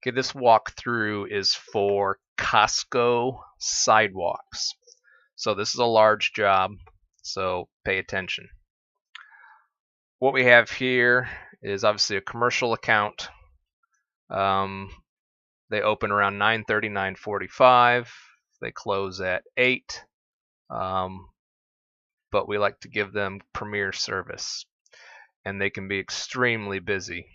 Okay, this walkthrough is for Costco sidewalks. So this is a large job, so pay attention. What we have here is obviously a commercial account. They open around 9:30, 9:45. They close at 8. But we like to give them premier service, and they can be extremely busy.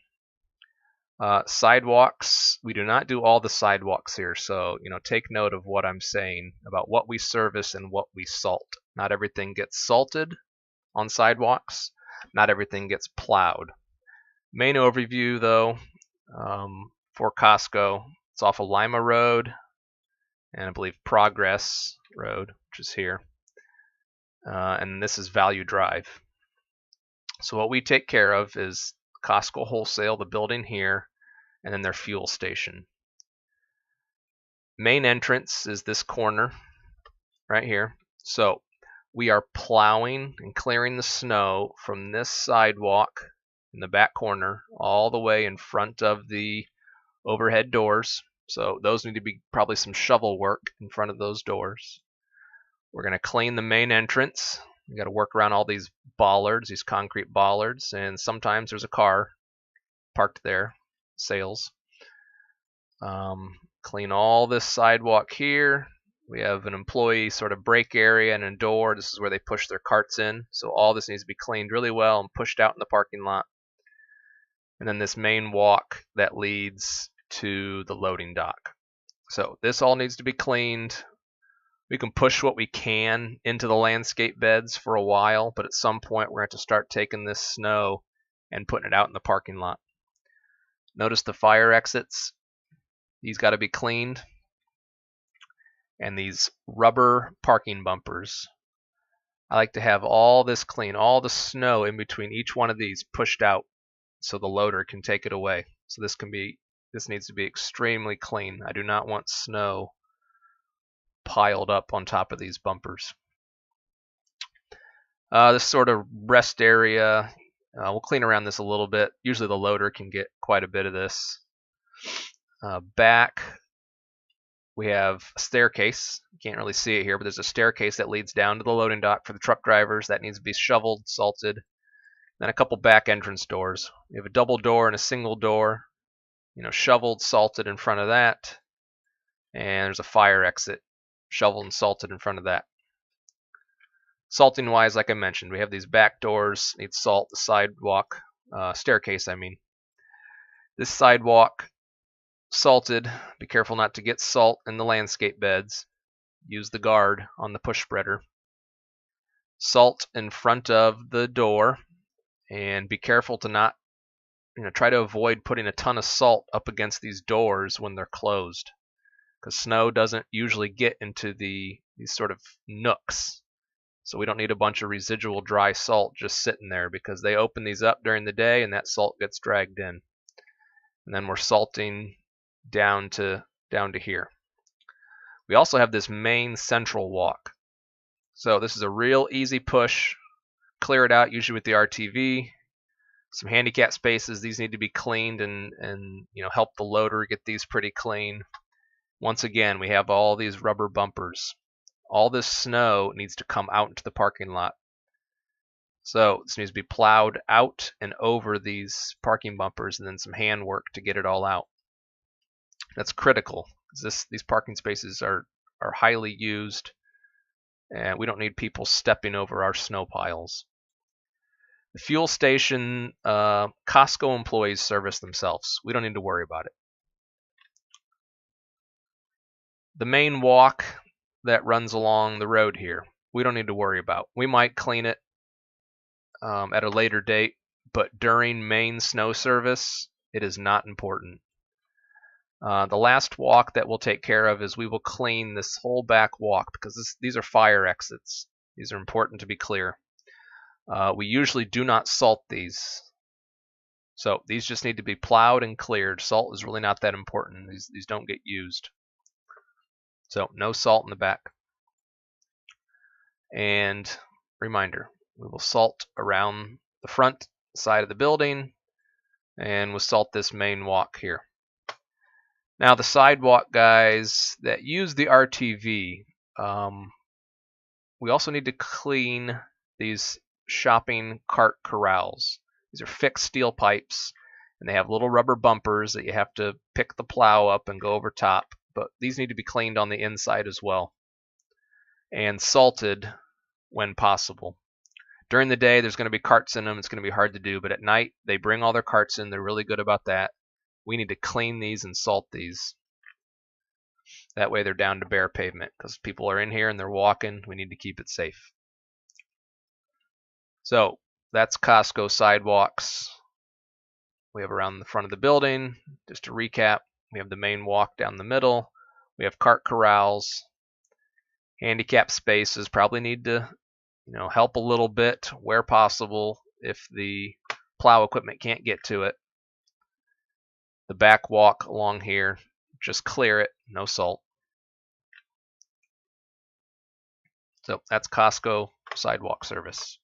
Sidewalks, we do not do all the sidewalks here, so take note of what I'm saying about what we service and what we salt. Not everything gets salted on sidewalks, not everything gets plowed. Main overview though, for Costco, it's off of Lima Road and I believe Progress Road, which is here, and this is Value Drive. So what we take care of is Costco Wholesale, the building here, and then their fuel station. Main entrance is this corner right here. So we are plowing and clearing the snow from this sidewalk in the back corner all the way in front of the overhead doors. So those need to be probably some shovel work in front of those doors. We're going to clean the main entrance. We got to work around all these bollards, these concrete bollards, and sometimes there's a car parked there, sales. Clean all this sidewalk here. We have an employee sort of break area and a door. This is where they push their carts in. So all this needs to be cleaned really well and pushed out in the parking lot. And then this main walk that leads to the loading dock. So this all needs to be cleaned. We can push what we can into the landscape beds for a while, but at some point we're going to have to start taking this snow and putting it out in the parking lot. Notice the fire exits. These got to be cleaned. And these rubber parking bumpers. I like to have all this clean, all the snow in between each one of these pushed out so the loader can take it away. So this needs to be extremely clean. I do not want snow piled up on top of these bumpers. This sort of rest area, we'll clean around this a little bit. Usually the loader can get quite a bit of this. Back, we have a staircase. You can't really see it here, but there's a staircase that leads down to the loading dock for the truck drivers. That needs to be shoveled, salted. Then a couple back entrance doors. We have a double door and a single door. Shoveled, salted in front of that. And there's a fire exit, shoveled and salted in front of that. Salting wise, like I mentioned, we have these back doors, need salt, the sidewalk, staircase I mean. This sidewalk, salted. Be careful not to get salt in the landscape beds. Use the guard on the push spreader. Salt in front of the door, and be careful to not, try to avoid putting a ton of salt up against these doors when they're closed, because snow doesn't usually get into these sort of nooks. So we don't need a bunch of residual dry salt just sitting there, because they open these up during the day and that salt gets dragged in. And then we're salting down to here. We also have this main central walk. So this is a real easy push. Clear it out, usually with the RTV. Some handicap spaces, these need to be cleaned and help the loader get these pretty clean. Once again, we have all these rubber bumpers. All this snow needs to come out into the parking lot. So this needs to be plowed out and over these parking bumpers, and then some hand work to get it all out. That's critical, because these parking spaces are highly used, and we don't need people stepping over our snow piles. The fuel station, Costco employees service themselves. We don't need to worry about it. The main walk that runs along the road here, we don't need to worry about. We might clean it at a later date, but during main snow service, it is not important. The last walk that we'll take care of is we will clean this whole back walk, because these are fire exits. These are important to be clear. We usually do not salt these. So these just need to be plowed and cleared. Salt is really not that important. These don't get used. So no salt in the back. And reminder, we will salt around the front side of the building, and we'll salt this main walk here. Now the sidewalk guys that use the RTV, we also need to clean these shopping cart corrals. These are fixed steel pipes, and they have little rubber bumpers that you have to pick the plow up and go over top. But these need to be cleaned on the inside as well, and salted when possible. During the day, there's going to be carts in them. It's going to be hard to do, but at night, they bring all their carts in. They're really good about that. We need to clean these and salt these. That way they're down to bare pavement, because people are in here and they're walking. We need to keep it safe. So that's Costco sidewalks. We have around the front of the building. Just to recap, we have the main walk down the middle. We have cart corrals. Handicap spaces probably need to, help a little bit where possible if the plow equipment can't get to it. The back walk along here, just clear it, no salt. So that's Costco sidewalk service.